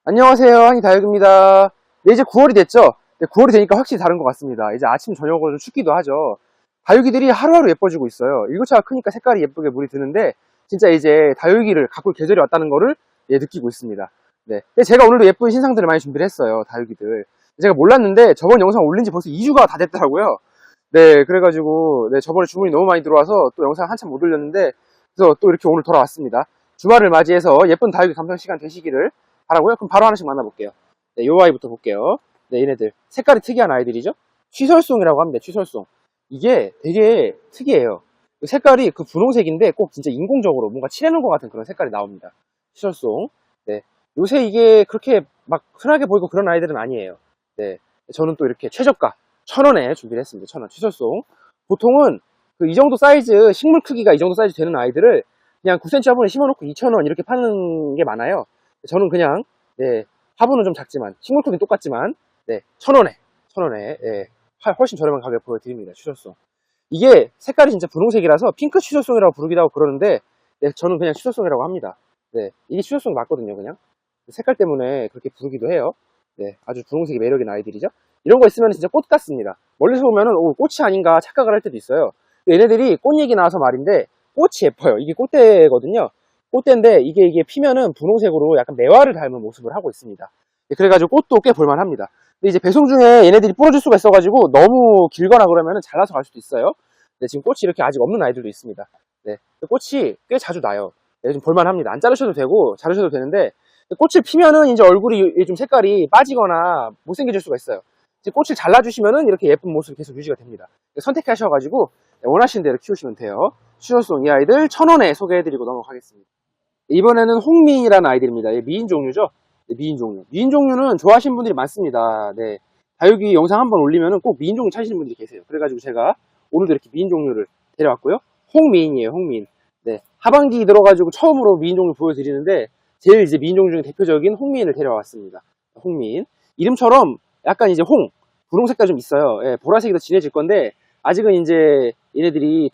안녕하세요, 한이다육입니다. 네, 이제 9월이 됐죠? 네, 9월이 되니까 확실히 다른 것 같습니다. 이제 아침 저녁으로 좀 춥기도 하죠. 다육이들이 하루하루 예뻐지고 있어요. 일교차가 크니까 색깔이 예쁘게 물이 드는데 진짜 이제 다육이를 가꿀 계절이 왔다는 거를 느끼고 있습니다. 네, 근데 제가 오늘도 예쁜 신상들을 많이 준비를 했어요. 다육이들. 제가 몰랐는데 저번 영상 올린 지 벌써 2주가 다 됐더라고요. 네, 그래가지고 저번에 주문이 너무 많이 들어와서 또 영상 한참 못 올렸는데 그래서 또 이렇게 오늘 돌아왔습니다. 주말을 맞이해서 예쁜 다육이 감상 시간 되시기를 바라고요. 그럼 바로 하나씩 만나볼게요. 네, 요 아이부터 볼게요. 네, 얘네들 색깔이 특이한 아이들이죠. 취설송이라고 합니다. 취설송. 이게 되게 특이해요. 색깔이 그 분홍색인데 꼭 진짜 인공적으로 뭔가 칠해놓은 것 같은 그런 색깔이 나옵니다. 취설송. 네, 요새 이게 그렇게 막 흔하게 보이고 그런 아이들은 아니에요. 네, 저는 또 이렇게 최저가 1,000원에 준비를 했습니다. 1,000원 취설송. 보통은 그 이 정도 사이즈, 식물 크기가 이 정도 사이즈 되는 아이들을 그냥 9cm 화분에 심어놓고 2,000원 이렇게 파는 게 많아요. 저는 그냥 화분은 좀 작지만 식물 크기는 똑같지만 1,000원에 훨씬 저렴한 가격에 보여드립니다. 취설송. 이게 색깔이 진짜 분홍색이라서 핑크 취설송이라고 부르기도 하고 그러는데 저는 그냥 취설송이라고 합니다. 이게 취설송이 맞거든요. 그냥 색깔 때문에 그렇게 부르기도 해요. 아주 분홍색이 매력인 아이들이죠. 이런 거 있으면 진짜 꽃 같습니다. 멀리서 보면은 꽃이 아닌가 착각을 할 때도 있어요. 얘네들이 꽃 얘기 나와서 말인데 꽃이 예뻐요. 이게 꽃대거든요. 꽃대인데 이게 피면은 분홍색으로 약간 매화를 닮은 모습을 하고 있습니다. 그래가지고 꽃도 꽤 볼만합니다. 근데 이제 배송 중에 얘네들이 부러질 수가 있어가지고 너무 길거나 그러면은 잘라서 갈 수도 있어요. 지금 꽃이 이렇게 아직 없는 아이들도 있습니다. 꽃이 꽤 자주 나요. 좀 볼만합니다. 안 자르셔도 되고 자르셔도 되는데 꽃을 피면은 이제 얼굴이 좀 색깔이 빠지거나 못생겨질 수가 있어요. 이제 꽃을 잘라주시면은 이렇게 예쁜 모습이 계속 유지가 됩니다. 선택하셔가지고 원하시는 대로 키우시면 돼요. 취설송 이 아이들 1,000원에 소개해드리고 넘어가겠습니다. 이번에는 홍미인이라는 아이들입니다. 미인 종류죠. 미인 종류. 미인 종류는 좋아하시는 분들이 많습니다. 다육이 영상 한번 올리면은 꼭 미인 종류 찾으시는 분들이 계세요. 그래가지고 제가 오늘도 이렇게 미인 종류를 데려왔고요. 홍미인이에요, 홍미인. 하반기 들어가지고 처음으로 미인 종류 보여드리는데 제일 이제 미인 종류 중에 대표적인 홍미인을 데려왔습니다. 홍미인. 이름처럼 약간 이제 분홍 색깔 좀 있어요. 보라색이 더 진해질 건데 아직은 이제 얘네들이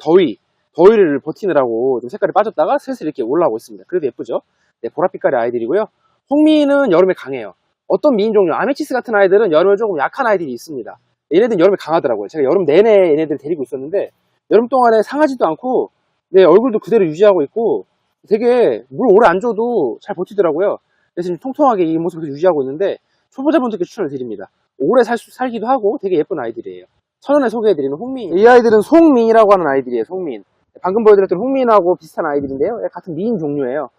더위를 버티느라고 좀 색깔이 빠졌다가 슬슬 이렇게 올라오고 있습니다. 그래도 예쁘죠? 보랏빛깔의 아이들이고요. 홍미인은 여름에 강해요. 어떤 미인 종류, 아메치스 같은 아이들은 여름에 조금 약한 아이들이 있습니다. 얘네들은 여름에 강하더라고요. 제가 여름 내내 얘네들을 데리고 있었는데 여름 동안에 상하지도 않고 얼굴도 그대로 유지하고 있고 되게 물 오래 안 줘도 잘 버티더라고요. 그래서 지금 통통하게 이 모습을 유지하고 있는데 초보자분들께 추천을 드립니다. 오래 살기도 하고 되게 예쁜 아이들이에요. 1,000원에 소개해드리는 홍미인. 이 아이들은 송민이라고 하는 아이들이에요. 송민. 방금 보여드렸던 홍민하고 비슷한 아이들인데요. 같은 미인 종류예요.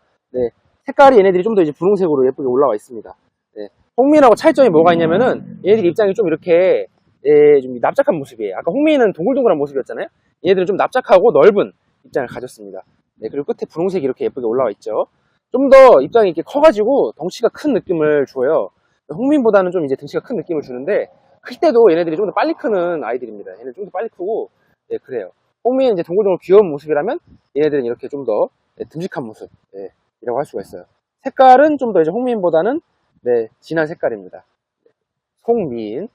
색깔이 얘네들이 좀 더 이제 분홍색으로 예쁘게 올라와 있습니다. 홍민하고 차이점이 뭐가 있냐면은 얘네들 입장이 좀 이렇게 좀 납작한 모습이에요. 아까 홍민은 동글동글한 모습이었잖아요. 얘네들은 좀 납작하고 넓은 입장을 가졌습니다. 그리고 끝에 분홍색이 이렇게 예쁘게 올라와 있죠. 좀 더 입장이 이렇게 커가지고 덩치가 큰 느낌을 줘요. 홍민보다는 좀 이제 덩치가 큰 느낌을 주는데 클 때도 얘네들이 좀 더 빨리 크는 아이들입니다. 얘네들 좀 더 빨리 크고 그래요. 홍미는 이제 동글동글 귀여운 모습이라면 얘네들은 이렇게 좀 더 듬직한 모습 이라고 할 수가 있어요. 색깔은 좀 더 이제 홍미인보다는 진한 색깔입니다. 송미인.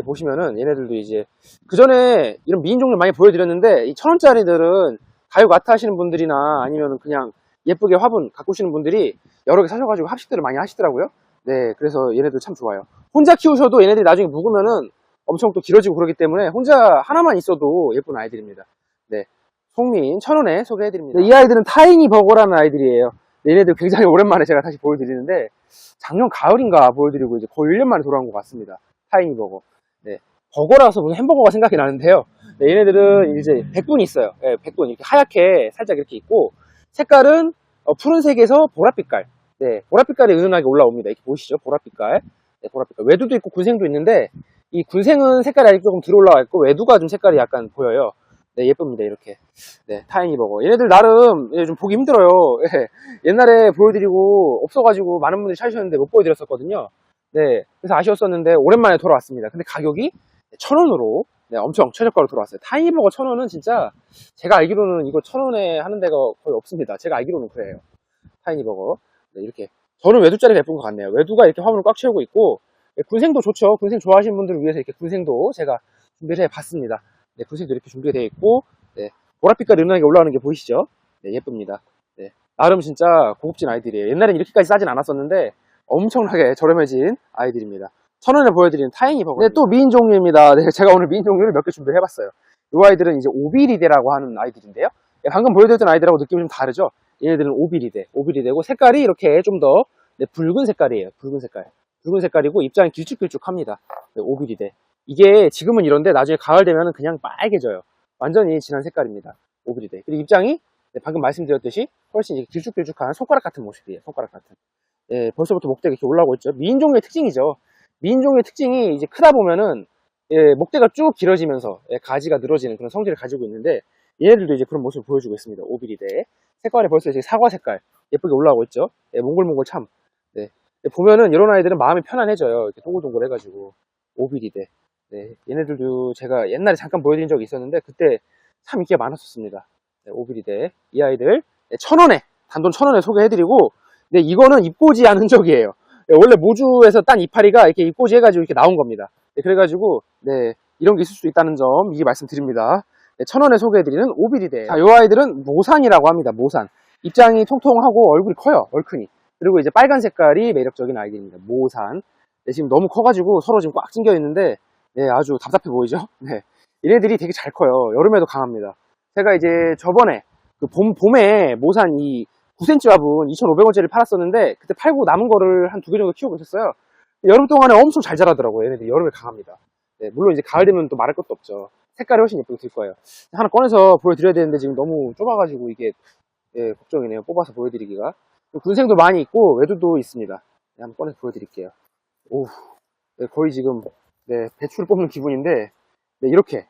보시면은 얘네들도 이제 그 전에 이런 미인 종류 많이 보여드렸는데 이 1,000원짜리들은 다육 아트 하시는 분들이나 아니면 그냥 예쁘게 화분 가꾸시는 분들이 여러 개 사셔가지고 합식들을 많이 하시더라고요. 그래서 얘네들 참 좋아요. 혼자 키우셔도 얘네들이 나중에 묵으면은 엄청 또 길어지고 그러기 때문에 혼자 하나만 있어도 예쁜 아이들입니다. 송민 1,000원에 소개해드립니다. 이 아이들은 타이니 버거라는 아이들이에요. 얘네들 굉장히 오랜만에 제가 다시 보여드리는데 작년 가을인가 보여드리고 이제 거의 1년 만에 돌아온 것 같습니다. 타이니 버거. 버거라서 무슨 햄버거가 생각이 나는데요. 얘네들은 이제 백분이 있어요. 백분 이렇게 하얗게 살짝 이렇게 있고 색깔은 푸른색에서 보랏빛깔. 보랏빛깔이 은은하게 올라옵니다. 이렇게 보이시죠? 보랏빛깔. 보랏빛깔. 외두도 있고 군생도 있는데 이 군생은 색깔이 아직 조금 덜 올라와 있고 외두가 좀 색깔이 약간 보여요. 예쁩니다. 이렇게. 타이니 버거. 얘네들 나름 좀 보기 힘들어요. 옛날에 보여드리고 없어가지고 많은 분들이 찾으셨는데 못 보여드렸었거든요. 그래서 아쉬웠었는데 오랜만에 돌아왔습니다. 근데 가격이 1,000원으로 엄청 최저가로 돌아왔어요. 타이니 버거 1,000원은 진짜 제가 알기로는 이거 1,000원에 하는 데가 거의 없습니다. 제가 알기로는 그래요. 타이니 버거. 이렇게 저는 외두짜리가 예쁜 것 같네요. 외두가 이렇게 화분을 꽉 채우고 있고 군생도 좋죠. 군생 좋아하시는 분들을 위해서 이렇게 군생도 제가 준비를 해봤습니다. 군생도 이렇게 준비가 되어 있고 보랏빛깔 은은하게 올라오는 게 보이시죠? 예쁩니다. 나름 진짜 고급진 아이들이에요. 옛날엔 이렇게까지 싸진 않았었는데 엄청나게 저렴해진 아이들입니다. 1,000원에 보여드리는 타이니 버거. 네, 또 미인 종류입니다. 네, 제가 오늘 미인 종류를 몇 개 준비를 해봤어요. 이 아이들은 이제 오비리데라고 하는 아이들인데요. 네, 방금 보여드렸던 아이들하고 느낌이 좀 다르죠? 얘네들은 오비리데고 색깔이 이렇게 좀 더 네, 붉은 색깔이에요. 붉은 색깔. 붉은 색깔이고 입장이 길쭉길쭉합니다. 네, 오비리데. 이게 지금은 이런데 나중에 가을 되면 그냥 빨개져요. 완전히 진한 색깔입니다. 오비리데. 그리고 입장이 네, 방금 말씀드렸듯이 훨씬 이제 길쭉길쭉한 손가락 같은 모습이에요. 손가락 같은. 예, 벌써부터 목대가 이렇게 올라오고 있죠. 미인종의 특징이죠. 미인종의 특징이 이제 크다 보면은 예, 목대가 쭉 길어지면서 예, 가지가 늘어지는 그런 성질을 가지고 있는데 얘네들도 이제 그런 모습을 보여주고 있습니다. 오비리데. 색깔이 벌써 이제 사과 색깔 예쁘게 올라오고 있죠. 예, 몽글몽글 참. 네. 보면은 이런 아이들은 마음이 편안해져요. 이렇게 동글동글 해가지고. 오비리데. 네. 얘네들도 제가 옛날에 잠깐 보여드린 적이 있었는데 그때 참 인기가 많았었습니다. 네, 오비리데. 이 아이들 네, 1,000원에 단돈 1,000원에 소개해드리고 네, 이거는 입고지 않은 적이에요. 네, 원래 모주에서 딴 이파리가 이렇게 입고지 해가지고 이렇게 나온 겁니다. 네, 그래가지고 네, 이런 게 있을 수 있다는 점 미리 말씀드립니다. 네, 1,000원에 소개해드리는 오비리데. 자, 요 아이들은 모산이라고 합니다. 모산. 입장이 통통하고 얼굴이 커요. 얼큰이. 그리고 이제 빨간 색깔이 매력적인 아이들입니다. 모산. 네, 지금 너무 커가지고 서로 지금 꽉 찡겨 있는데 네, 아주 답답해 보이죠? 네, 얘네들이 되게 잘 커요. 여름에도 강합니다. 제가 이제 저번에 그 봄에 모산 이 9cm 화분 2,500원짜리 팔았었는데 그때 팔고 남은 거를 한 2개 정도 키우고 있었어요. 여름 동안에 엄청 잘 자라더라고요. 얘네들이 여름에 강합니다. 네, 물론 이제 가을 되면 또 말할 것도 없죠. 색깔이 훨씬 예쁘게 들 거예요. 하나 꺼내서 보여드려야 되는데 지금 너무 좁아가지고 이게 예, 걱정이네요. 뽑아서 보여드리기가. 군생도 많이 있고 외두도 있습니다. 네, 한번 꺼내서 보여드릴게요. 오, 네, 거의 지금 네, 배추를 뽑는 기분인데 네, 이렇게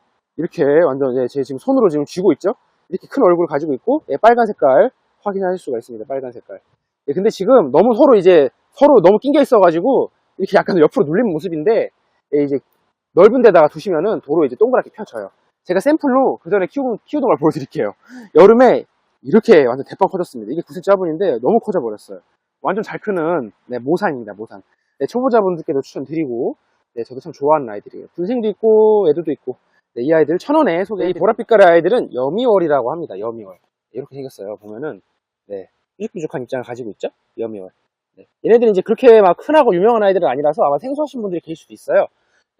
완전 네, 제 지금 손으로 지금 쥐고 있죠. 이렇게 큰 얼굴을 가지고 있고 네, 빨간 색깔 확인하실 수가 있습니다. 빨간 색깔. 네, 근데 지금 너무 서로 너무 낑겨 있어가지고 이렇게 약간 옆으로 눌린 모습인데 예, 이제 넓은 데다가 두시면은 도로 이제 동그랗게 펴져요. 제가 샘플로 그 전에 키우던 걸 보여드릴게요. 여름에 이렇게 완전 대빵 커졌습니다. 이게 9cm 화분인데 너무 커져 버렸어요. 완전 잘 크는 네, 모산입니다. 모산. 네, 초보자분들께도 추천드리고 네, 저도 참 좋아하는 아이들이에요. 군생도 있고 애들도 있고 네, 이 아이들 1,000원에 소개. 이 보랏빛깔의 아이들은 여미월이라고 합니다. 여미월. 이렇게 생겼어요. 보면은 네, 삐죽삐죽한 입장을 가지고 있죠. 여미월. 네. 얘네들은 이제 그렇게 막 흔하고 유명한 아이들은 아니라서 아마 생소하신 분들이 계실 수도 있어요.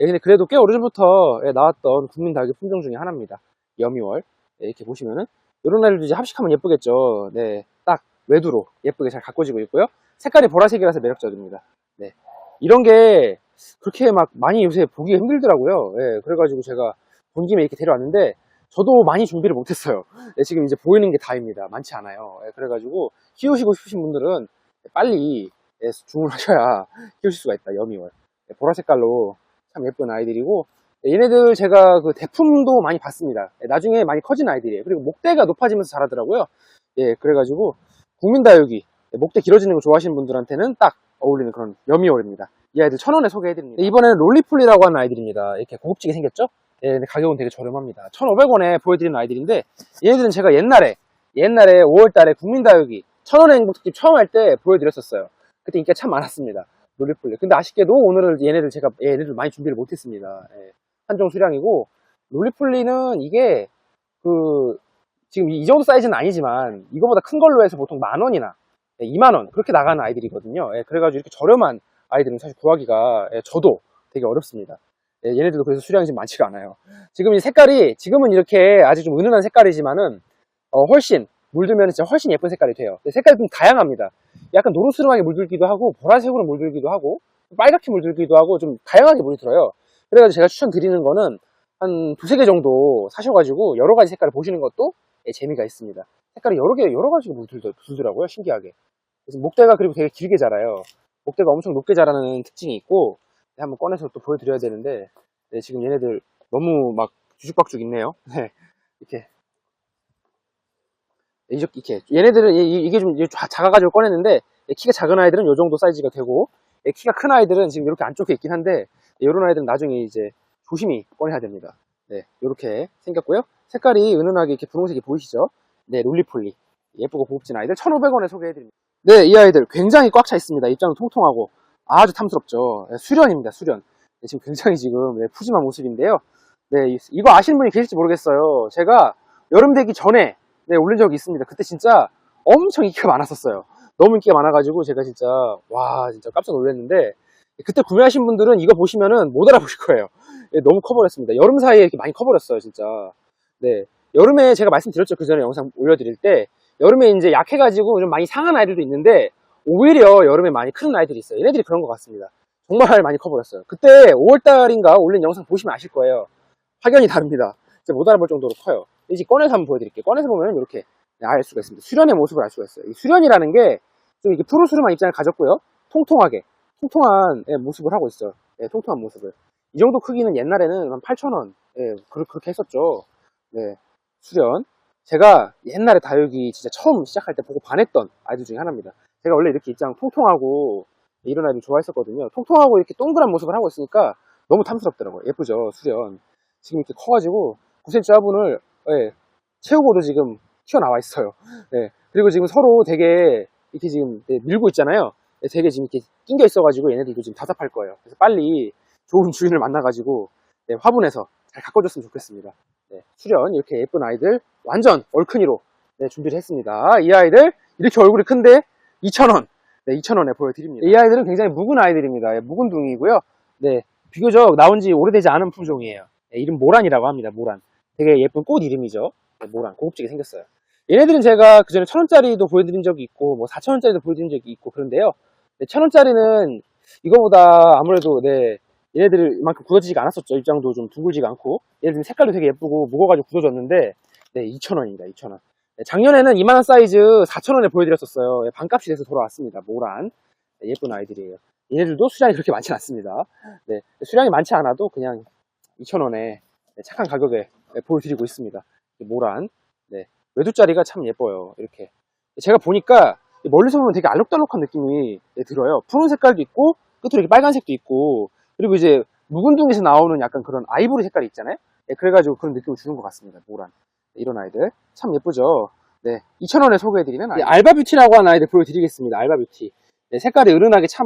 예, 근데 그래도 꽤 오래전부터 예, 나왔던 국민 닭의 품종 중에 하나입니다. 여미월. 네, 이렇게 보시면은 이런 아이들도 이제 합식하면 예쁘겠죠. 네, 딱 외두로 예쁘게 잘 가꿔지고 있고요. 색깔이 보라색이라서 매력적입니다. 네, 이런 게 그렇게 막 많이 요새 보기가 힘들더라고요. 예, 그래가지고 제가 본 김에 이렇게 데려왔는데 저도 많이 준비를 못했어요. 예, 지금 이제 보이는 게 다입니다. 많지 않아요. 예, 그래가지고 키우시고 싶으신 분들은 빨리 예, 주문하셔야 키우실 수가 있다. 여미월. 예, 보라 색깔로 참 예쁜 아이들이고 예, 얘네들 제가 그 대품도 많이 봤습니다. 예, 나중에 많이 커진 아이들이에요. 그리고 목대가 높아지면서 자라더라고요. 예, 그래가지고 국민다육이 예, 목대 길어지는 거 좋아하시는 분들한테는 딱 어울리는 그런 여미월입니다. 이 아이들 1,000원에 소개해드립니다. 네, 이번에는 롤리폴리라고 하는 아이들입니다. 이렇게 고급지게 생겼죠? 예, 근데 가격은 되게 저렴합니다. 1,500원에 보여드리는 아이들인데 얘네들은 제가 옛날에 5월달에 국민다육이 1,000원의 행복특집 처음 할 때 보여드렸었어요. 그때 인기가 참 많았습니다. 롤리폴리. 근데 아쉽게도 오늘은 얘네들 많이 준비를 못했습니다. 예, 한정 수량이고 롤리폴리는 이게 지금 이 정도 사이즈는 아니지만 이거보다 큰 걸로 해서 보통 10,000원이나 20,000원 그렇게 나가는 아이들이거든요. 예, 그래가지고 이렇게 저렴한 아이들은 사실 구하기가 예, 저도 되게 어렵습니다. 예, 얘네들도 그래서 수량이 좀 많지가 않아요. 지금 이 색깔이 지금은 이렇게 아직 좀 은은한 색깔이지만은 훨씬 물들면 진짜 훨씬 예쁜 색깔이 돼요. 색깔이 좀 다양합니다. 약간 노르스름하게 물들기도 하고 보라색으로 물들기도 하고 빨갛게 물들기도 하고 좀 다양하게 물이 들어요. 그래가지고 제가 추천드리는 거는 한 2-3개 정도 사셔가지고 여러 가지 색깔을 보시는 것도 예, 재미가 있습니다. 색깔이 여러 가지가 물들더라고요. 신기하게. 그래서 목대가 그리고 되게 길게 자라요. 목대가 엄청 높게 자라는 특징이 있고 네, 한번 꺼내서 또 보여드려야 되는데 네, 지금 얘네들 너무 막 뒤죽박죽 있네요. 네, 이렇게 얘네들은 이게 좀 작아가지고 꺼냈는데 키가 작은 아이들은 이 정도 사이즈가 되고 키가 큰 아이들은 지금 이렇게 안쪽에 있긴 한데 이런 아이들은 나중에 이제 조심히 꺼내야 됩니다. 네, 이렇게 생겼고요. 색깔이 은은하게 이렇게 분홍색이 보이시죠? 네, 롤리폴리 예쁘고 고급진 아이들 1,500원에 소개해드립니다. 네, 이 아이들 굉장히 꽉 차 있습니다. 입장은 통통하고 아주 탐스럽죠. 네, 수련입니다. 수련. 네, 지금 굉장히 지금 네, 푸짐한 모습인데요. 네, 이거 아시는 분이 계실지 모르겠어요. 제가 여름 되기 전에 네, 올린 적이 있습니다. 그때 진짜 엄청 인기가 많았었어요. 너무 인기가 많아가지고 제가 진짜 와 진짜 깜짝 놀랐는데 그때 구매하신 분들은 이거 보시면은 못 알아보실 거예요. 예, 너무 커버렸습니다. 여름 사이에 이렇게 많이 커버렸어요 진짜. 네, 여름에 제가 말씀드렸죠, 그 전에 영상 올려드릴 때 여름에 이제 약해가지고 좀 많이 상한 아이들도 있는데 오히려 여름에 많이 크는 아이들이 있어요. 얘네들이 그런 것 같습니다. 정말 많이 커버렸어요. 그때 5월달인가 올린 영상 보시면 아실 거예요. 확연히 다릅니다. 진짜 못 알아볼 정도로 커요. 이제 꺼내서 한번 보여드릴게요. 꺼내서 보면 이렇게 알 수가 있습니다. 수련의 모습을 알 수가 있어요. 이 수련이라는 게 좀 이렇게 푸르스름한 입장을 가졌고요. 통통하게 통통한 모습을 하고 있어요. 예, 통통한 모습을. 이 정도 크기는 옛날에는 한 8,000원 그렇게 했었죠. 네, 수련. 제가 옛날에 다육이 진짜 처음 시작할 때 보고 반했던 아이들 중에 하나입니다. 제가 원래 이렇게 입장 통통하고 이런 아이들 좋아했었거든요. 통통하고 이렇게 동그란 모습을 하고 있으니까 너무 탐스럽더라고요. 예쁘죠, 수련. 지금 이렇게 커가지고 9cm 화분을 채우고도 지금 튀어나와 있어요. 네, 그리고 지금 서로 되게 이렇게 지금 밀고 있잖아요. 되게 지금 이렇게 낑겨 있어가지고 얘네들도 지금 답답할 거예요. 그래서 빨리 좋은 주인을 만나가지고 화분에서 잘 가꿔줬으면 좋겠습니다. 네, 수련 이렇게 예쁜 아이들 완전 얼큰이로 준비를 했습니다. 이 아이들 이렇게 얼굴이 큰데 2,000원. 네, 2,000원에 보여드립니다. 이 아이들은 굉장히 묵은 아이들입니다. 묵은 둥이고요. 네, 비교적 나온 지 오래되지 않은 품종이에요. 네, 이름 모란이라고 합니다. 모란. 되게 예쁜 꽃 이름이죠. 네, 모란. 고급지게 생겼어요. 얘네들은 제가 그전에 1,000원짜리도 보여드린 적이 있고, 뭐 4,000원짜리도 보여드린 적이 있고, 그런데요. 네, 1,000원짜리는 이거보다 아무래도, 얘네들 이만큼 굳어지지가 않았었죠. 입장도 좀 둥글지가 않고. 얘네들 색깔도 되게 예쁘고, 무거워가지고 굳어졌는데, 네, 2,000원입니다. 2,000원. 네, 작년에는 이만한 사이즈 4,000원에 보여드렸었어요. 네, 반값이 돼서 돌아왔습니다. 모란. 네, 예쁜 아이들이에요. 얘네들도 수량이 그렇게 많지 않습니다. 네, 수량이 많지 않아도 그냥 2,000원에 착한 가격에 보여드리고 있습니다. 모란. 네. 외두짜리가 참 예뻐요. 이렇게. 제가 보니까 멀리서 보면 되게 알록달록한 느낌이 들어요. 푸른 색깔도 있고, 끝으로 이렇게 빨간색도 있고, 그리고 이제 묵은 둥에서 나오는 약간 그런 아이보리 색깔이 있잖아요. 네, 그래가지고 그런 느낌을 주는 것 같습니다. 모란. 네, 이런 아이들. 참 예쁘죠. 네. 2,000원에 소개해드리는 아이들. 알바뷰티라고 하는 아이들 보여드리겠습니다. 알바뷰티. 네, 색깔이 은은하게 참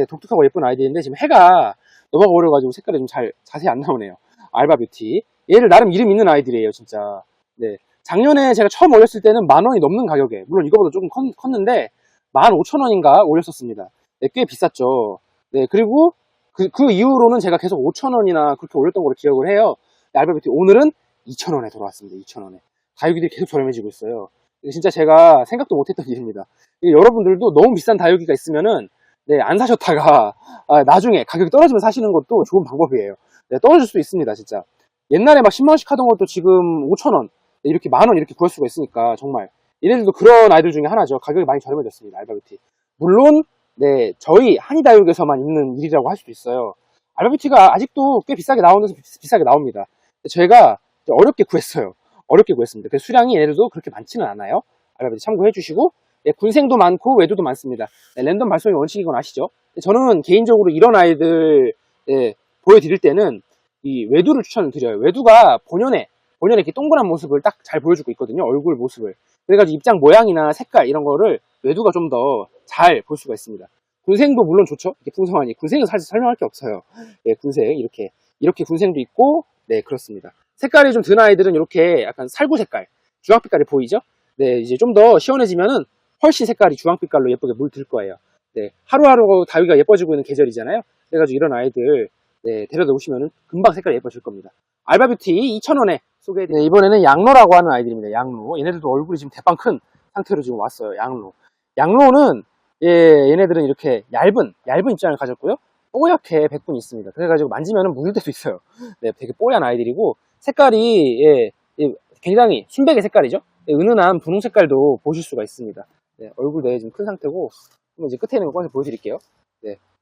독특하고 예쁜 아이들인데, 지금 해가 넘어가 버려가지고 색깔이 좀 자세히 안 나오네요. 알바뷰티. 얘를 나름 이름 있는 아이들이에요, 진짜. 네. 작년에 제가 처음 올렸을 때는 10,000원이 넘는 가격에, 물론 이거보다 조금 컸는데 15,000원인가 올렸었습니다. 네, 꽤 비쌌죠. 네, 그리고 그 이후로는 제가 계속 5,000원이나 그렇게 올렸던 걸로 기억을 해요. 네, 알바뷰티 오늘은 2,000원에 돌아왔습니다. 2,000원에. 다육이들이 계속 저렴해지고 있어요. 진짜 제가 생각도 못했던 일입니다. 여러분들도 너무 비싼 다육이가 있으면은 안 사셨다가 나중에 가격이 떨어지면 사시는 것도 좋은 방법이에요. 네, 떨어질 수도 있습니다, 진짜. 옛날에 막 10만원씩 하던 것도 지금 5,000원, 이렇게 10,000원 이렇게 구할 수가 있으니까 정말 얘네들도 그런 아이들 중에 하나죠. 가격이 많이 저렴해졌습니다. 알바뷰티. 물론 저희 한이다육에서만 있는 일이라고 할 수도 있어요. 알바뷰티가 아직도 꽤 비싸게 나오는 데서 비싸게 나옵니다. 저희가 어렵게 구했어요. 어렵게 구했습니다. 그래서 수량이 얘네들도 그렇게 많지는 않아요. 알바뷰티 참고해 주시고, 군생도 많고 외두도 많습니다. 랜덤 발송이 원칙이건 아시죠? 저는 개인적으로 이런 아이들 보여드릴 때는 이 외두를 추천을 드려요. 외두가 본연의 이렇게 동그란 모습을 딱 잘 보여주고 있거든요. 얼굴 모습을. 그래가지고 입장 모양이나 색깔 이런 거를 외두가 좀 더 잘 볼 수가 있습니다. 군생도 물론 좋죠. 이렇게 풍성하니. 군생은 사실 설명할 게 없어요. 군생 이렇게 군생도 있고, 그렇습니다. 색깔이 좀 든 아이들은 이렇게 약간 살구 색깔, 주황빛깔이 보이죠? 이제 좀 더 시원해지면은 훨씬 색깔이 주황빛깔로 예쁘게 물들 거예요. 하루하루 다육이가 예뻐지고 있는 계절이잖아요. 그래가지고 이런 아이들 데려다 오시면은 금방 색깔이 예뻐질 겁니다. 알바뷰티 2,000원에 소개해드립니다. 이번에는 양로라고 하는 아이들입니다. 양로. 얘네들도 얼굴이 지금 대빵 큰 상태로 지금 왔어요. 양로. 양로는 얘네들은 이렇게 얇은 입장을 가졌고요. 뽀얗게 백분이 있습니다. 그래가지고 만지면은 묻을 때도 있어요. 되게 뽀얀 아이들이고 색깔이 굉장히 순백의 색깔이죠. 은은한 분홍 색깔도 보실 수가 있습니다. 얼굴 지금 큰 상태고, 이제 끝에 있는 거 꺼내서 보여드릴게요.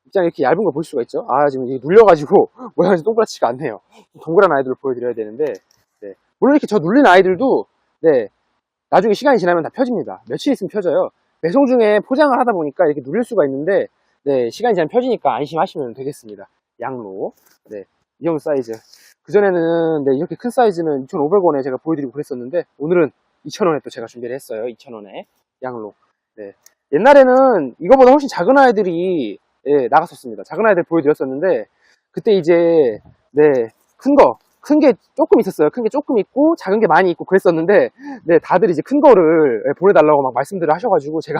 입장에 이렇게 얇은 거 볼 수가 있죠. 지금 이게 눌려가지고 모양이 동그랗지가 않네요. 동그란 아이들을 보여드려야 되는데, 물론 이렇게 저 눌린 아이들도 나중에 시간이 지나면 다 펴집니다. 며칠 있으면 펴져요. 배송 중에 포장을 하다 보니까 이렇게 눌릴 수가 있는데, 시간이 지나면 펴지니까 안심하시면 되겠습니다. 양로. 이 형 사이즈. 그전에는 이렇게 큰 사이즈는 2,500원에 제가 보여드리고 그랬었는데, 오늘은 2,000원에 또 제가 준비를 했어요. 2,000원에 양로. 옛날에는 이거보다 훨씬 작은 아이들이 나갔었습니다. 작은 아이들 보여드렸었는데, 그때 이제 큰 거 큰 게 조금 있었어요. 큰 게 조금 있고 작은 게 많이 있고 그랬었는데, 네, 다들 이제 큰 거를 보내달라고 막 말씀들을 하셔가지고 제가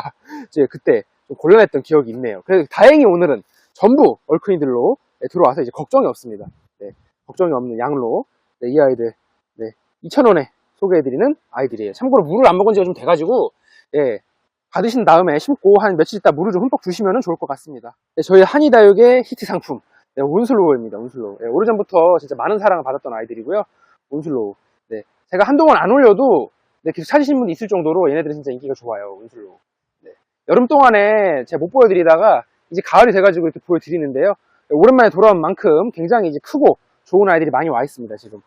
이제 그때 좀 곤란했던 기억이 있네요. 그래서 다행히 오늘은 전부 얼큰이들로 들어와서 이제 걱정이 없습니다. 네, 걱정이 없는 양로. 네, 이 아이들, 네, 2,000원에 소개해드리는 아이들이에요. 참고로 물을 안 먹은 지가 좀 돼가지고, 예, 받으신 다음에 심고 한 며칠 있다 물을 좀 흠뻑 주시면 좋을 것 같습니다. 네, 저희 한이다육의 히트 상품, 네, 온슬로우입니다. 온슬로우. 네, 오래전부터 진짜 많은 사랑을 받았던 아이들이고요. 온슬로우. 네, 제가 한동안 안 올려도 네, 계속 찾으신 분이 있을 정도로 얘네들은 진짜 인기가 좋아요. 온슬로우. 네, 여름 동안에 제가 못 보여드리다가 이제 가을이 돼가지고 이렇게 보여드리는데요. 네, 오랜만에 돌아온 만큼 굉장히 이제 크고 좋은 아이들이 많이 와 있습니다. 지금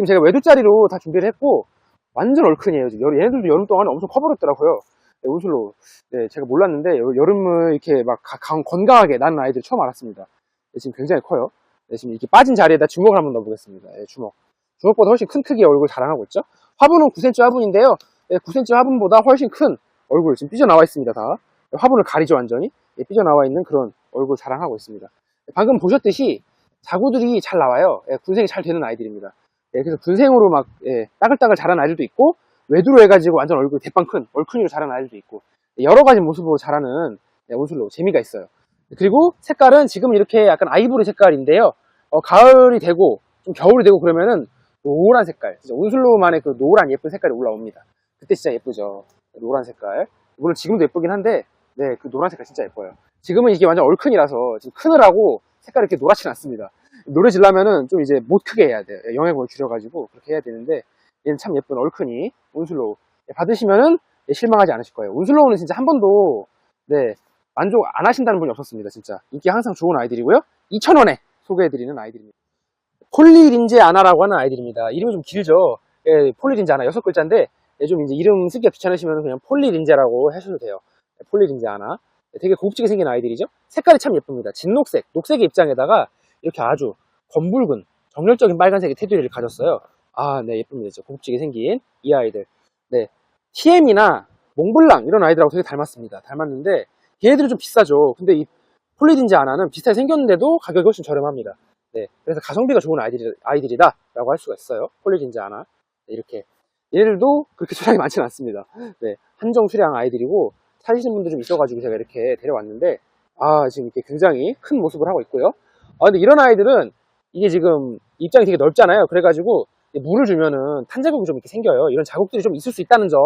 제가 외두짜리로 다 준비를 했고 완전 얼큰이에요. 지금 얘네들도 여름 동안에 엄청 커버렸더라고요. 네, 온슬로우. 네, 제가 몰랐는데 여름을 이렇게 막 건강하게 낳는 아이들 처음 알았습니다. 네, 지금 굉장히 커요. 네, 지금 이렇게 빠진 자리에다 주먹을 한번 넣어보겠습니다. 네, 주먹보다 훨씬 큰 크기의 얼굴 자랑하고 있죠. 화분은 9cm 화분인데요. 네, 9cm 화분보다 훨씬 큰 얼굴 지금 삐져나와 있습니다. 다 화분을 가리죠 완전히. 네, 삐져나와 있는 그런 얼굴 자랑하고 있습니다. 네, 방금 보셨듯이 자구들이 잘 나와요. 네, 군생이 잘 되는 아이들입니다. 네, 그래서 군생으로 막 따글따글 자란 아이들도 있고, 외두로 해가지고 완전 얼굴 대빵 큰 얼큰이로 자란 아이들도 있고, 여러 가지 모습으로 자라는 온슬로우 재미가 있어요. 그리고 색깔은 지금 이렇게 약간 아이보리 색깔인데요. 가을이 되고 좀 겨울이 되고 그러면은 노란 색깔, 진짜 온슬로우만의 그 노란 예쁜 색깔이 올라옵니다. 그때 진짜 예쁘죠. 노란 색깔. 물론 지금도 예쁘긴 한데, 네, 그 노란 색깔 진짜 예뻐요. 지금은 이게 완전 얼큰이라서 지금 크느라고 색깔이 이렇게 노랗진 않습니다. 노래 질라면은 좀 이제 못 크게 해야 돼요. 영양분을 줄여가지고 그렇게 해야 되는데, 얘는 참 예쁜 얼큰이 온슬로우. 받으시면은 실망하지 않으실 거예요. 온슬로우는 진짜 한 번도 네, 만족 안 하신다는 분이 없었습니다. 진짜 인기 항상 좋은 아이들이고요. 2,000원에 소개해드리는 아이들입니다. 폴리린제 아나라고 하는 아이들입니다. 이름이 좀 길죠. 예, 폴리린제 아나 6글자인데 좀 이제 이름 쓰기가 귀찮으시면 그냥 폴리린제라고 하셔도 돼요. 폴리린제 아나. 되게 고급지게 생긴 아이들이죠. 색깔이 참 예쁩니다. 진녹색, 녹색의 입장에다가 이렇게 아주 검붉은 정열적인 빨간색의 테두리를 가졌어요. 아, 네, 예쁩니다. 진짜 고급지게 생긴 이 아이들. 네, TM이나 몽블랑 이런 아이들하고 되게 닮았습니다. 닮았는데 얘네들은 좀 비싸죠. 근데 이 폴리딘지 아나는 비슷하게 생겼는데도 가격이 훨씬 저렴합니다. 네, 그래서 가성비가 좋은 아이들이다라고 할 수가 있어요. 폴리딘지 아나. 네, 이렇게 얘네들도 그렇게 수량이 많지는 않습니다. 네, 한정 수량 아이들이고 찾으시는 분들 좀 있어가지고 제가 이렇게 데려왔는데, 아, 지금 이렇게 굉장히 큰 모습을 하고 있고요. 아, 근데 이런 아이들은 이게 지금 입장이 되게 넓잖아요. 그래가지고 물을 주면은 탄 자국이 좀 이렇게 생겨요. 이런 자국들이 좀 있을 수 있다는 점,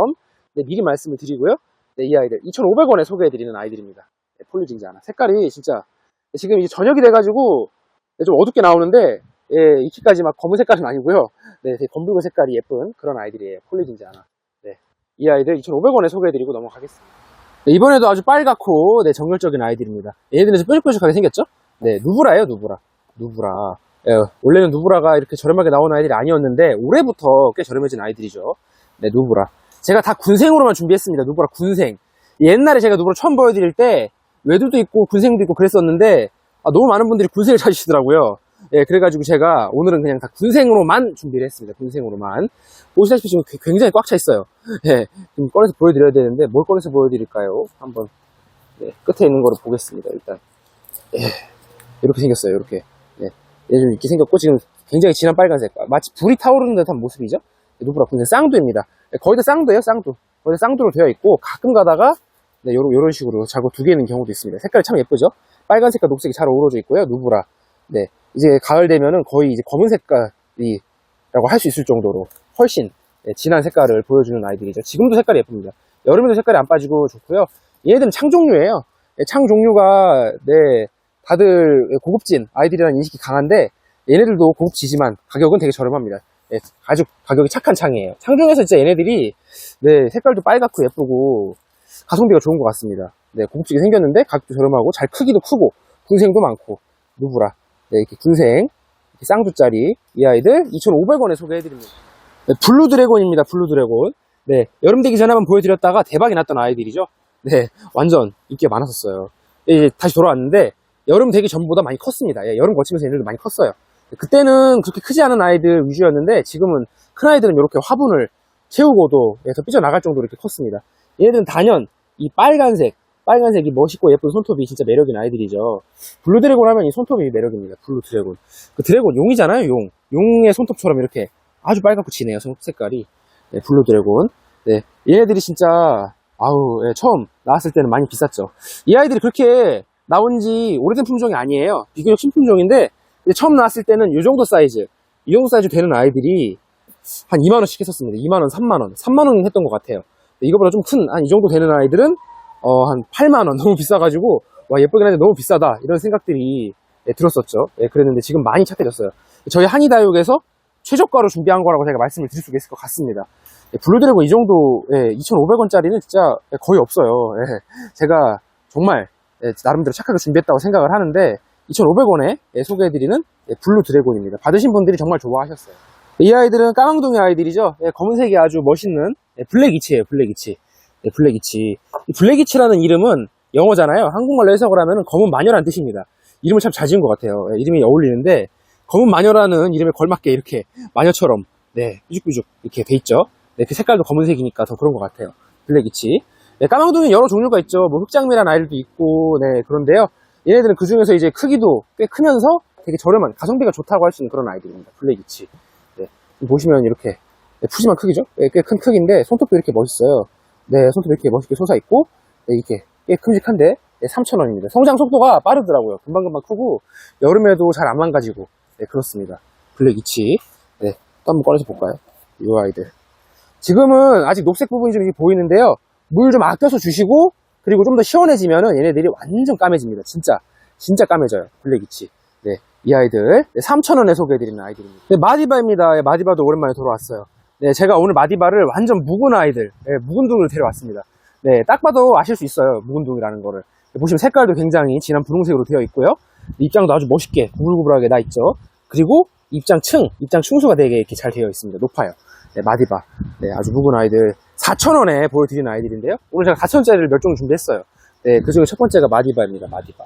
네, 미리 말씀을 드리고요. 네, 이 아이들 2,500원에 소개해드리는 아이들입니다. 네, 폴리진지 아나. 색깔이 진짜 지금 이제 저녁이 돼가지고 좀 어둡게 나오는데, 예, 익히까지 막 검은 색깔은 아니고요. 네, 되게 검붉은 색깔이 예쁜 그런 아이들이에요. 폴리진지 아나. 네, 이 아이들 2,500원에 소개해드리고 넘어가겠습니다. 네, 이번에도 아주 빨갛고 네, 정열적인 아이들입니다. 얘들은 뾰족뾰족하게 생겼죠? 네, 누브라예요, 누브라. 예, 원래는 누브라가 이렇게 저렴하게 나온 아이들이 아니었는데 올해부터 꽤 저렴해진 아이들이죠. 네, 누브라. 제가 다 군생으로만 준비했습니다. 누브라 군생. 옛날에 제가 누브라 처음 보여드릴 때 외두도 있고 군생도 있고 그랬었는데, 너무 많은 분들이 군생을 찾으시더라고요. 예, 그래가지고 제가 오늘은 그냥 다 군생으로만 준비를 했습니다. 군생으로만. 보시다시피 지금 굉장히 꽉 차 있어요. 예, 좀 꺼내서 보여드려야 되는데 뭘 꺼내서 보여드릴까요? 한번 네, 끝에 있는 거를 보겠습니다. 일단 예, 이렇게 생겼어요. 이렇게. 네, 얘 좀 이렇게 생겼고 지금 굉장히 진한 빨간색, 마치 불이 타오르는 듯한 모습이죠. 누브라 군생 쌍두입니다. 네, 거의 다 쌍두예요. 쌍두. 거의 다 쌍두로 되어 있고 가끔 가다가 네, 요런 식으로 자고 두 개 있는 경우도 있습니다. 색깔이 참 예쁘죠? 빨간색과 녹색이 잘 어우러져 있고요. 누브라. 네, 이제 가을 되면은 거의 이제 검은 색깔이라고 할 수 있을 정도로 훨씬 네, 진한 색깔을 보여주는 아이들이죠. 지금도 색깔이 예쁩니다. 여름에도 색깔이 안 빠지고 좋고요. 얘네들은 창 종류예요. 네, 창 종류가 네, 다들 고급진 아이들이라는 인식이 강한데 얘네들도 고급지지만 가격은 되게 저렴합니다. 네, 아주 가격이 착한 창이에요. 창 중에서 진짜 얘네들이 네, 색깔도 빨갛고 예쁘고 가성비가 좋은 것 같습니다. 네, 고급지게 생겼는데 가격도 저렴하고 잘 크기도 크고 군생도 많고 누브라. 네, 이렇게 군생 이렇게 쌍두짜리 이 아이들 2,500원에 소개해드립니다. 네, 블루 드래곤입니다. 블루 드래곤. 네, 여름 되기 전에 한번 보여드렸다가 대박이 났던 아이들이죠. 네, 완전 인기가 많았었어요. 이제 다시 돌아왔는데 여름 되기 전보다 많이 컸습니다. 예, 여름 거치면서 얘네들도 많이 컸어요. 그때는 그렇게 크지 않은 아이들 위주였는데 지금은 큰 아이들은 이렇게 화분을 채우고도 해서 삐져나갈 정도로 이렇게 컸습니다. 얘네들은 단연 이 빨간색이 멋있고 예쁜 손톱이 진짜 매력인 아이들이죠. 블루 드래곤 하면 이 손톱이 매력입니다. 블루 드래곤. 그 드래곤 용이잖아요, 용. 용의 손톱처럼 이렇게 아주 빨갛고 진해요. 손 색깔이. 네, 블루 드래곤. 네, 얘네들이 진짜 아우, 예, 처음 나왔을 때는 많이 비쌌죠. 이 아이들이 그렇게 나온 지 오래된 품종이 아니에요. 비교적 신품종인데 처음 나왔을 때는 이 정도 사이즈 되는 아이들이 한 2만원씩 했었습니다. 2만원, 3만원 3만원 했던 것 같아요. 이거보다 좀 큰 한 이 정도 되는 아이들은 한 8만원 너무 비싸가지고 와, 예쁘긴 한데 너무 비싸다 이런 생각들이 들었었죠. 예, 그랬는데 지금 많이 착해졌어요. 저희 한이다육에서 최저가로 준비한 거라고 제가 말씀을 드릴 수 있을 것 같습니다. 블루드래곤 이 정도 2,500원짜리는 진짜 거의 없어요. 제가 정말 나름대로 착하게 준비했다고 생각을 하는데 2,500원에 소개해드리는 블루드래곤입니다. 받으신 분들이 정말 좋아하셨어요. 이 아이들은 까망둥이 아이들이죠. 검은색이 아주 멋있는 블랙이치예요. 블랙이치. 블랙이치. 블랙이치라는 이름은 영어잖아요. 한국말로 해석을 하면 검은 마녀라는 뜻입니다. 이름을 참 잘 지은 것 같아요. 이름이 어울리는데 검은 마녀라는 이름에 걸맞게 이렇게 마녀처럼 삐죽삐죽 이렇게 돼 있죠. 그 색깔도 검은색이니까 더 그런 것 같아요. 블랙이치. 까망둥이는 여러 종류가 있죠. 뭐 흑장미라는 아이들도 있고 그런데요. 얘네들은 그 중에서 이제 크기도 꽤 크면서 되게 저렴한 가성비가 좋다고 할 수 있는 그런 아이들입니다. 블랙이치. 보시면 이렇게 푸짐한 크기죠. 꽤 큰 크기인데 손톱도 이렇게 멋있어요. 손톱이 이렇게 멋있게 솟아있고 이렇게 꽤 큼직한데 3,000원입니다. 성장 속도가 빠르더라고요. 금방금방 크고 여름에도 잘 안 망가지고 그렇습니다. 블랙이치. 또 한번 꺼내서 볼까요? 이 아이들. 지금은 아직 녹색 부분이 좀 이렇게 보이는데요. 물 좀 아껴서 주시고 그리고 좀 더 시원해지면은 얘네들이 완전 까매집니다. 진짜 까매져요. 블랙이치. 이 아이들 3,000원에 소개해드리는 아이들입니다. 마디바입니다. 마디바도 오랜만에 돌아왔어요. 제가 오늘 마디바를 완전 묵은 아이들, 묵은 둥을 데려왔습니다. 딱 봐도 아실 수 있어요. 묵은 둥이라는 거를. 보시면 색깔도 굉장히 진한 분홍색으로 되어 있고요. 입장도 아주 멋있게 구불구불하게 나 있죠. 그리고 입장 층수가 되게 이렇게 잘 되어 있습니다. 높아요. 마디바. 아주 묵은 아이들 4,000원에 보여드리는 아이들인데요. 오늘 제가 4,000원짜리를 몇 종 준비했어요. 그 중에 첫 번째가 마디바입니다. 마디바.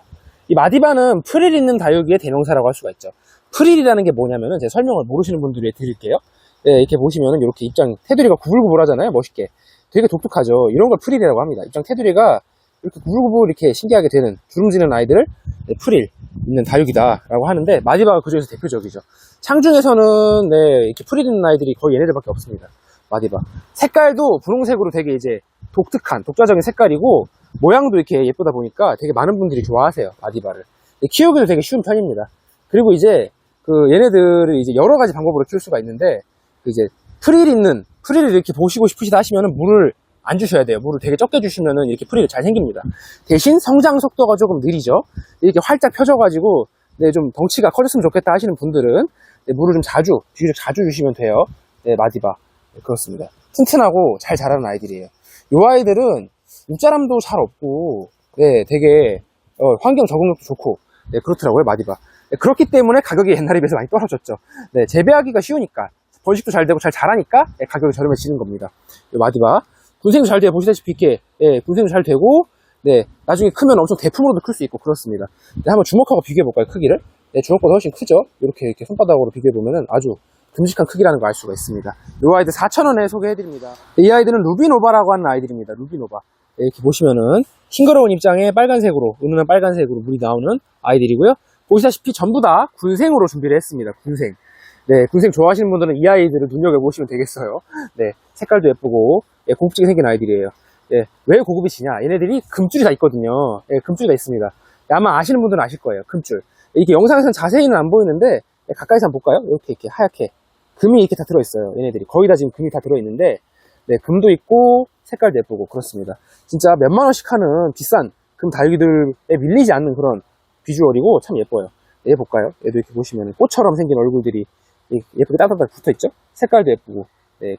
이 마디바는 프릴 있는 다육이의 대명사라고 할 수가 있죠. 프릴이라는 게 뭐냐면은 제 설명을 모르시는 분들 위해 드릴게요. 이렇게 보시면은 이렇게 입장 테두리가 구불구불하잖아요. 멋있게. 되게 독특하죠. 이런 걸 프릴이라고 합니다. 입장 테두리가 이렇게 구불구불 이렇게 신기하게 되는 주름지는 아이들을 프릴 있는 다육이다라고 하는데 마디바가 그 중에서 대표적이죠. 창중에서는 이렇게 프릴 있는 아이들이 거의 얘네들밖에 없습니다. 마디바. 색깔도 분홍색으로 되게 이제 독자적인 색깔이고 모양도 이렇게 예쁘다 보니까 되게 많은 분들이 좋아하세요. 마디바를. 키우기도 되게 쉬운 편입니다. 그리고 이제 얘네들을 이제 여러 가지 방법으로 키울 수가 있는데 이제 프릴을 이렇게 보시고 싶으시다 하시면은 물을 안 주셔야 돼요. 물을 되게 적게 주시면은 이렇게 프릴이 잘 생깁니다. 대신 성장 속도가 조금 느리죠. 이렇게 활짝 펴져가지고 좀 덩치가 커졌으면 좋겠다 하시는 분들은 물을 좀 비교적 자주 주시면 돼요. 마디바. 그렇습니다. 튼튼하고 잘 자라는 아이들이에요. 이 아이들은 입자람도 잘 없고 되게 환경 적응력도 좋고 그렇더라고요. 마디바. 그렇기 때문에 가격이 옛날에 비해서 많이 떨어졌죠. 재배하기가 쉬우니까 번식도 잘 되고 잘 자라니까 가격이 저렴해지는 겁니다. 마디바 군생도 잘 돼요. 보시다시피 이렇게 군생도 잘 되고 나중에 크면 엄청 대품으로도 클 수 있고 그렇습니다. 한번 주먹하고 비교해 볼까요? 크기를. 주먹보다 훨씬 크죠. 이렇게 손바닥으로 비교해 보면은 아주 듬직한 크기라는 걸 알 수가 있습니다. 이 아이들 4,000원에 소개해드립니다. 이 아이들은 루비노바라고 하는 아이들입니다. 루비노바. 이렇게 보시면은 싱그러운 입장에 빨간색으로, 은은한 빨간색으로 물이 나오는 아이들이고요. 보시다시피 전부 다 군생으로 준비를 했습니다. 군생. 군생 좋아하시는 분들은 이 아이들을 눈여겨보시면 되겠어요. 색깔도 예쁘고 고급지게 생긴 아이들이에요. 왜 고급이 지냐? 얘네들이 금줄이 다 있거든요. 금줄이 다 있습니다. 아마 아시는 분들은 아실 거예요. 금줄. 이렇게 영상에서는 자세히는 안 보이는데 가까이서 한번 볼까요? 이렇게 하얗게 금이 이렇게 다 들어있어요. 얘네들이 거의 다 지금 금이 다 들어있는데 금도 있고 색깔도 예쁘고 그렇습니다. 진짜 몇만 원씩 하는 비싼 금 다육이들에 밀리지 않는 그런 비주얼이고 참 예뻐요. 얘 볼까요? 얘도 이렇게 보시면 꽃처럼 생긴 얼굴들이 예쁘게 따뜻하게 붙어있죠? 색깔도 예쁘고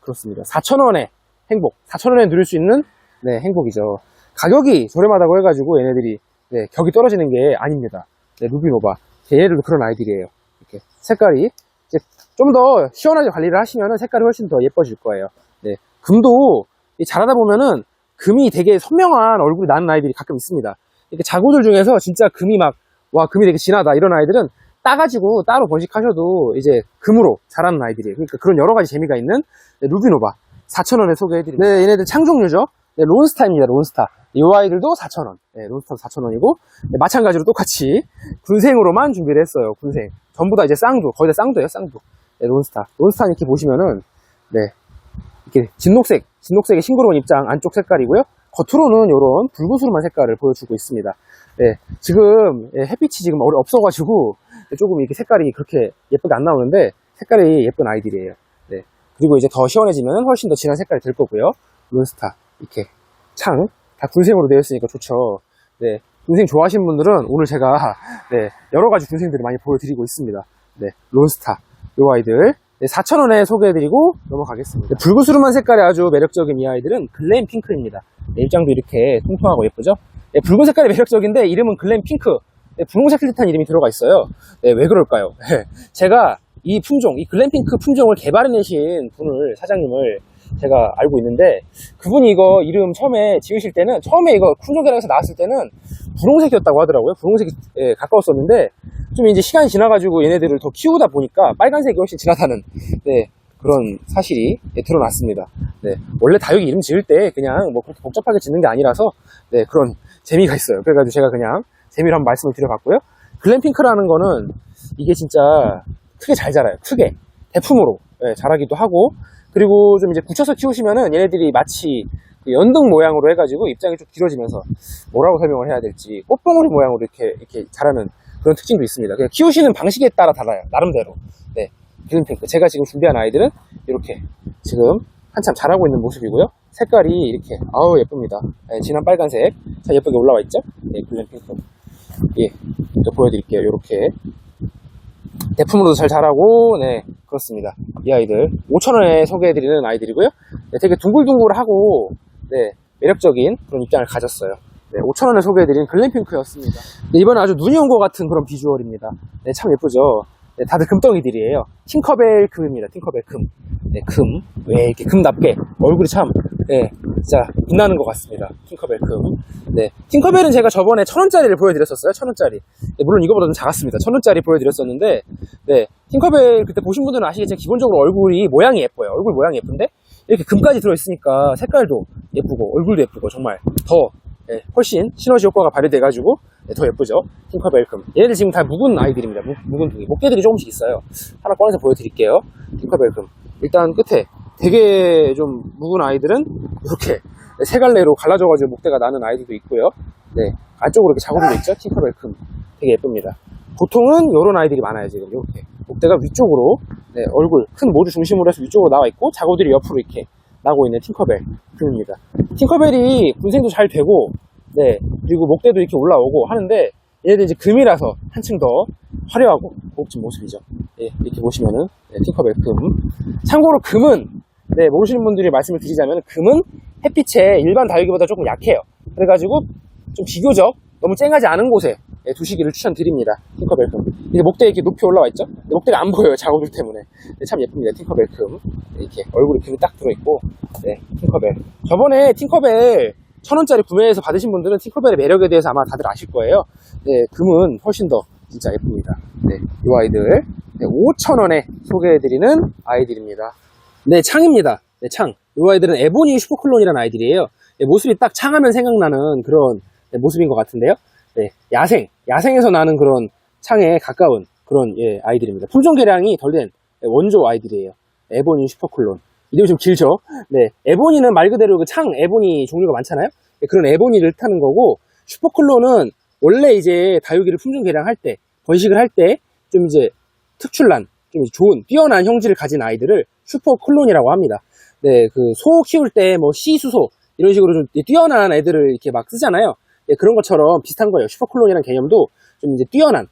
그렇습니다. 4,000원에 행복, 4,000원에 누릴 수 있는 행복이죠. 가격이 저렴하다고 해가지고 얘네들이 격이 떨어지는 게 아닙니다. 루비노바 얘네들도 그런 아이들이에요. 이렇게 색깔이 좀 더 시원하게 관리를 하시면 색깔이 훨씬 더 예뻐질 거예요. 금도 자라다 보면은 금이 되게 선명한 얼굴이 나는 아이들이 가끔 있습니다. 이렇게 자구들 중에서 진짜 금이 금이 되게 진하다 이런 아이들은 따가지고 따로 번식하셔도 이제 금으로 자라는 아이들이에요. 그러니까 그런 여러 가지 재미가 있는 루비노바 4,000원에 소개해드립니다. 얘네들 창종류죠. 론스타입니다. 론스타. 이 아이들도 4,000원. 론스타도 4,000원이고 마찬가지로 똑같이 군생으로만 준비를 했어요. 군생. 전부 다 이제 쌍두. 거의 다 쌍두예요. 쌍두. 네, 론스타. 론스타 이렇게 보시면은, 네, 이렇게 진녹색의 싱그러운 입장 안쪽 색깔이고요. 겉으로는 이런 붉은수름한 색깔을 보여주고 있습니다. 네, 지금 햇빛이 지금 없어가지고 조금 이렇게 색깔이 그렇게 예쁘게 안 나오는데 색깔이 예쁜 아이들이에요. 네, 그리고 이제 더 시원해지면 훨씬 더 진한 색깔이 될 거고요. 론스타 이렇게 창 다 군생으로 되어 있으니까 좋죠. 네, 군생 좋아하시는 분들은 오늘 제가 네, 여러 가지 군생들을 많이 보여드리고 있습니다. 네, 론스타 이 아이들 4,000원에 소개해드리고 넘어가겠습니다. 붉은수름한 색깔이 아주 매력적인 이 아이들은 글램 핑크입니다. 네, 입장도 이렇게 통통하고 예쁘죠? 네, 붉은 색깔이 매력적인데 이름은 글램 핑크. 네, 분홍색 듯한 이름이 들어가 있어요. 네, 왜 그럴까요? 제가 이 품종, 이 글램 핑크 품종을 개발해내신 분을, 사장님을 제가 알고 있는데 그분이 이거 이름 처음에 지으실 때는, 처음에 이거 품종개량에서 나왔을 때는 분홍색이었다고 하더라고요. 분홍색에 가까웠었는데 좀 이제 시간이 지나가지고 얘네들을 더 키우다 보니까 빨간색이 훨씬 진하다는 네, 그런 사실이 드러났습니다. 네, 원래 다육이 이름 지을 때 그냥 뭐 그렇게 복잡하게 짓는 게 아니라서 네, 그런 재미가 있어요. 그래가지고 제가 그냥 재미로 한번 말씀을 드려봤고요. 글램핑크라는 거는 이게 진짜 크게 잘 자라요. 크게 대품으로 네, 자라기도 하고, 그리고 좀 이제 굳혀서 키우시면은 얘네들이 마치 연등 모양으로 해가지고 입장이 좀 길어지면서 뭐라고 설명을 해야 될지 꽃봉오리 모양으로 이렇게 자라는 그런 특징도 있습니다. 그냥 키우시는 방식에 따라 달라요. 나름대로. 네, 글램핑크. 제가 지금 준비한 아이들은 이렇게 지금 한참 자라고 있는 모습이고요. 색깔이 이렇게 아우 예쁩니다. 네, 진한 빨간색 자 예쁘게 올라와 있죠. 네, 글램핑크. 예, 또 보여드릴게요. 이렇게 대품으로도 잘 자라고, 네, 그렇습니다. 이 아이들 5,000원에 소개해드리는 아이들이고요. 네, 되게 둥글둥글하고 네, 매력적인 그런 입장을 가졌어요. 네, 5,000원에 소개해드린 글램핑크였습니다. 네, 이번에 아주 눈이 온 것 같은 그런 비주얼입니다. 네, 참 예쁘죠. 네, 다들 금덩이들이에요. 팅커벨 금입니다. 팅커벨 금. 네, 금. 왜 이렇게 금답게 얼굴이 참 네, 진짜 빛나는 것 같습니다. 팅커벨 금. 네, 팅커벨은 제가 저번에 1,000원짜리를 보여드렸었어요. 1,000원짜리. 네, 물론 이거보다 좀 작았습니다. 1,000원짜리 보여드렸었는데, 네, 팅커벨 그때 보신 분들은 아시겠지만 기본적으로 얼굴이 모양이 예뻐요. 얼굴 모양이 예쁜데 이렇게 금까지 들어있으니까 색깔도 예쁘고 얼굴도 예쁘고 정말 더 네, 훨씬 시너지 효과가 발휘돼가지고 네, 더 예쁘죠. 팅커벨 금. 얘네들 지금 다 묵은 아이들입니다. 묵은 둥이. 목대들이 조금씩 있어요. 하나 꺼내서 보여드릴게요. 팅커벨 금. 일단 끝에 되게 좀 묵은 아이들은 이렇게 세 갈래로 갈라져가지고 목대가 나는 아이들도 있고요. 네, 안쪽으로 이렇게 자구리도 있죠. 팅커벨 금. 되게 예쁩니다. 보통은 이런 아이들이 많아요. 지금 이렇게 목대가 위쪽으로 네, 얼굴 큰 모주 중심으로 해서 위쪽으로 나와 있고 자구들이 옆으로 이렇게 나고 있는 팅커벨 금입니다. 팅커벨이 분생도 잘 되고 네, 그리고 목대도 이렇게 올라오고 하는데 얘네들 이제 금이라서 한층 더 화려하고 고급진 모습이죠. 네, 이렇게 보시면은 네, 팅커벨 금. 참고로 금은 네, 모르시는 분들이 말씀을 드리자면 금은 햇빛에 일반 다육이보다 조금 약해요. 그래가지고 좀 비교적 너무 쨍하지 않은 곳에 네, 두시기를 추천드립니다. 팅커벨 금. 이게 목대에 이렇게 높이 올라와 있죠? 목대가 안 보여요. 자구들 때문에. 네, 참 예쁩니다. 팅커벨 금. 네, 이렇게 얼굴에 금이 딱 들어있고 네, 팅커벨. 저번에 팅커벨 1,000원짜리 구매해서 받으신 분들은 팅커벨의 매력에 대해서 아마 다들 아실 거예요. 네, 금은 훨씬 더 진짜 예쁩니다. 네, 이 아이들 네, 5,000원에 소개해드리는 아이들입니다. 네, 창입니다. 네, 창. 이 아이들은 에보니 슈퍼클론이라는 아이들이에요. 네, 모습이 딱 창하면 생각나는 그런 네, 모습인 것 같은데요. 네, 야생에서 나는 그런 창에 가까운 그런 예, 아이들입니다. 품종 개량이 덜 된 원조 아이들이에요. 에보니 슈퍼클론. 이름이 좀 길죠? 네, 에보니는 말 그대로 그 창 에보니 종류가 많잖아요. 네, 그런 에보니를 타는 거고, 슈퍼클론은 원래 이제 다육이를 품종 개량할 때, 번식을 할 때 좀 이제 특출난, 좀 좋은, 뛰어난 형질을 가진 아이들을 슈퍼클론이라고 합니다. 네, 그 소 키울 때 뭐 시수소 이런 식으로 좀 뛰어난 애들을 이렇게 막 쓰잖아요. 네, 그런 것처럼 비슷한 거예요. 슈퍼클론이라는 개념도 좀 이제 뛰어난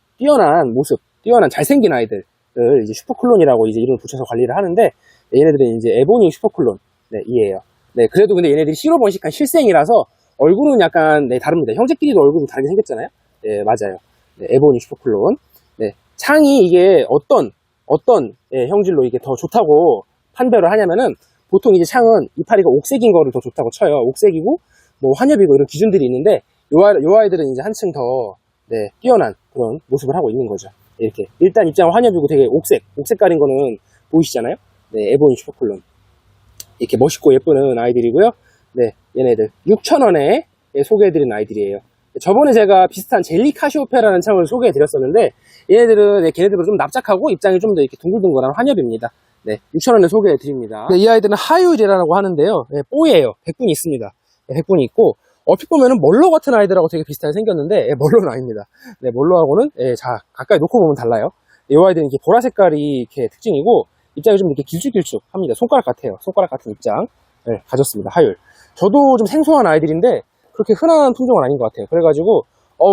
모습, 뛰어난 잘생긴 아이들을 이제 슈퍼클론이라고 이제 이름을 붙여서 관리를 하는데, 네, 얘네들은 이제 에보니 슈퍼클론, 네, 이에요. 네, 그래도 근데 얘네들이 씨로 번식한 실생이라서 얼굴은 약간, 네, 다릅니다. 형제끼리도 얼굴이 다르게 생겼잖아요? 네, 맞아요. 네, 에보니 슈퍼클론. 네, 창이 이게 어떤, 예, 형질로 이게 더 좋다고 판별을 하냐면은, 보통 이제 창은 이파리가 옥색인 거를 더 좋다고 쳐요. 옥색이고, 뭐 환엽이고 이런 기준들이 있는데, 요 아이들은 이제 한층 더, 네, 뛰어난 그런 모습을 하고 있는 거죠. 이렇게. 일단 입장은 환엽이고 되게 옥색 깔인 거는 보이시잖아요? 네, 에보니 슈퍼클론. 이렇게 멋있고 예쁜 아이들이고요. 네, 얘네들 6,000원에 소개해드린 아이들이에요. 저번에 제가 비슷한 젤리 카시오페라는 창을 소개해 드렸었는데, 얘네들은, 걔네들은 좀 납작하고 입장이 좀 더 이렇게 둥글둥글한 환엽입니다. 네, 6,000원에 소개해 드립니다. 네, 이 아이들은 하유리라고 하는데요. 네, 뽀예요. 백분이 있습니다. 네, 백분이 있고, 얼핏 보면은 멀로 같은 아이들하고 되게 비슷하게 생겼는데, 멀로는 아닙니다. 네, 멀로하고는, 자, 가까이 놓고 보면 달라요. 이 아이들은 이렇게 보라 색깔이 이렇게 특징이고, 입장이 좀 이렇게 길쭉길쭉 합니다. 손가락 같아요. 손가락 같은 입장. 네, 가졌습니다. 하율. 저도 좀 생소한 아이들인데, 그렇게 흔한 품종은 아닌 것 같아요. 그래가지고,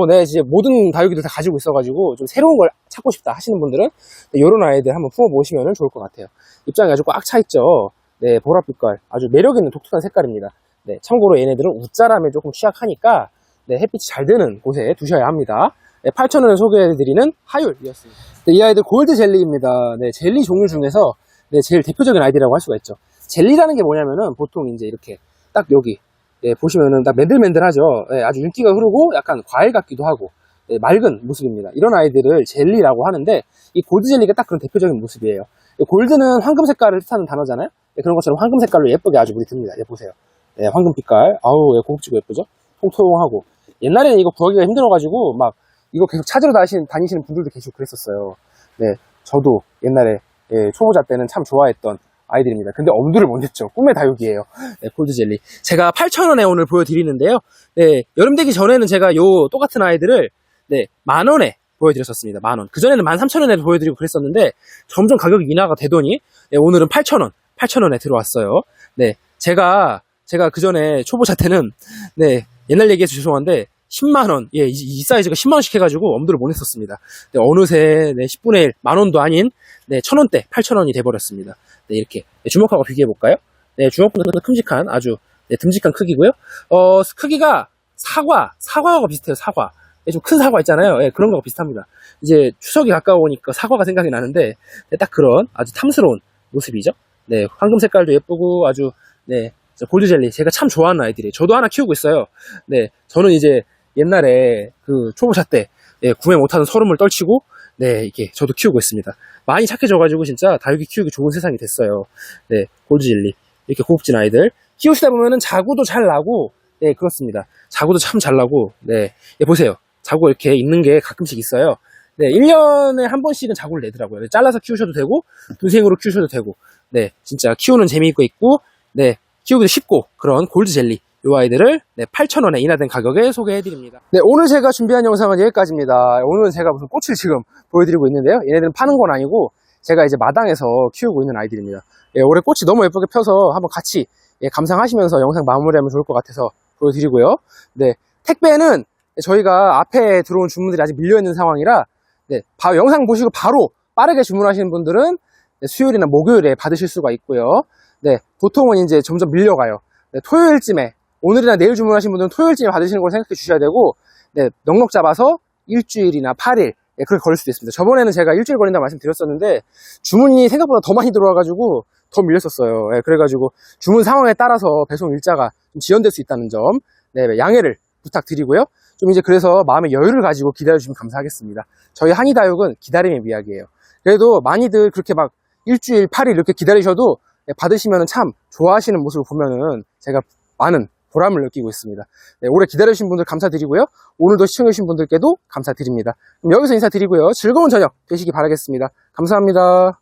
네, 이제 모든 다육이들 다 가지고 있어가지고, 좀 새로운 걸 찾고 싶다 하시는 분들은, 네, 이런 아이들 한번 품어보시면 좋을 것 같아요. 입장이 아주 꽉 차있죠. 네, 보랏빛깔. 아주 매력있는 독특한 색깔입니다. 네, 참고로 얘네들은 웃자람에 조금 취약하니까, 네, 햇빛이 잘 드는 곳에 두셔야 합니다. 네, 8,000원에 소개해드리는 하율이었습니다. 네, 이 아이들 골드 젤리입니다. 네, 젤리 종류 중에서, 네, 제일 대표적인 아이들이라고 할 수가 있죠. 젤리라는 게 뭐냐면은, 보통 이제 이렇게, 딱 여기, 네, 보시면은 딱 맨들맨들하죠. 네, 아주 윤기가 흐르고 약간 과일 같기도 하고, 네, 맑은 모습입니다. 이런 아이들을 젤리라고 하는데, 이 골드 젤리가 딱 그런 대표적인 모습이에요. 골드는 황금 색깔을 뜻하는 단어잖아요. 네, 그런 것처럼 황금 색깔로 예쁘게 아주 물이 듭니다. 예, 보세요. 네, 황금 빛깔. 아우, 예, 고급지고 예쁘죠? 통통하고. 옛날에는 이거 구하기가 힘들어가지고, 막, 이거 계속 찾으러 다니시는 분들도 계시고 그랬었어요. 네, 저도 옛날에, 예, 초보자 때는 참 좋아했던 아이들입니다. 근데 엄두를 못 냈죠. 꿈의 다육이에요. 네, 골드젤리. 제가 8,000원에 오늘 보여드리는데요. 네, 여름 되기 전에는 제가 요 똑같은 아이들을, 네, 10,000원에 보여드렸었습니다. 10,000원. 그전에는 13,000원에 보여드리고 그랬었는데, 점점 가격이 인하가 되더니, 네, 오늘은 8,000원. 8,000원에 들어왔어요. 네, 제가 그전에 초보자 때는, 네, 옛날 얘기해서 죄송한데, 10만원, 예, 이 사이즈가 10만원씩 해가지고 엄두를 못 냈었습니다. 네, 어느새, 네, 10분의 1, 만원도 아닌, 네, 1,000원대, 8,000원이 돼버렸습니다. 네, 이렇게. 네, 주먹하고 비교해볼까요? 네, 주먹보다 큼직한, 아주, 네, 듬직한 크기고요. 크기가 사과하고 비슷해요, 사과. 네, 좀 큰 사과 있잖아요. 네, 그런 거하고 비슷합니다. 이제 추석이 가까우니까 사과가 생각이 나는데, 네, 딱 그런 아주 탐스러운 모습이죠. 네, 황금 색깔도 예쁘고, 아주, 네, 골드젤리. 제가 참 좋아하는 아이들이에요. 저도 하나 키우고 있어요. 네, 저는 이제 옛날에 그 초보자 때, 예, 구매 못하는 서름을 떨치고, 네, 이게 저도 키우고 있습니다. 많이 착해져가지고 진짜 다육이 키우기 좋은 세상이 됐어요. 네, 골드젤리. 이렇게 고급진 아이들. 키우시다 보면은 자구도 잘 나고, 네, 그렇습니다. 자구도 참 잘 나고, 네, 예, 보세요. 자구 이렇게 있는 게 가끔씩 있어요. 네, 1년에 한 번씩은 자구를 내더라고요. 네, 잘라서 키우셔도 되고, 분생으로 키우셔도 되고, 네, 진짜 키우는 재미있고 있고, 네, 키우기도 쉽고, 그런 골드젤리. 이 아이들을, 네, 8,000원에 인하된 가격에 소개해드립니다. 네, 오늘 제가 준비한 영상은 여기까지입니다. 오늘은 제가 무슨 꽃을 지금 보여드리고 있는데요. 얘네들은 파는 건 아니고, 제가 이제 마당에서 키우고 있는 아이들입니다. 예, 올해 꽃이 너무 예쁘게 펴서 한번 같이, 예, 감상하시면서 영상 마무리하면 좋을 것 같아서 보여드리고요. 네, 택배는 저희가 앞에 들어온 주문들이 아직 밀려있는 상황이라, 네, 영상 보시고 바로 빠르게 주문하시는 분들은, 네, 수요일이나 목요일에 받으실 수가 있고요. 네, 보통은 이제 점점 밀려가요. 네, 토요일쯤에, 오늘이나 내일 주문하신 분들은 토요일쯤에 받으시는 걸 생각해 주셔야 되고, 네, 넉넉 잡아서 일주일이나 8일, 네, 그렇게 걸릴 수도 있습니다. 저번에는 제가 일주일 걸린다고 말씀드렸었는데, 주문이 생각보다 더 많이 들어와가지고, 더 밀렸었어요. 네, 그래가지고, 주문 상황에 따라서 배송 일자가 좀 지연될 수 있다는 점, 네, 양해를 부탁드리고요. 좀 이제 그래서 마음의 여유를 가지고 기다려주시면 감사하겠습니다. 저희 한이다육은 기다림의 미학이에요. 그래도 많이들 그렇게 막 일주일, 8일 이렇게 기다리셔도 받으시면 참 좋아하시는 모습을 보면은 제가 많은 보람을 느끼고 있습니다. 네, 오래 기다려주신 분들 감사드리고요. 오늘도 시청해주신 분들께도 감사드립니다. 그럼 여기서 인사드리고요. 즐거운 저녁 되시기 바라겠습니다. 감사합니다.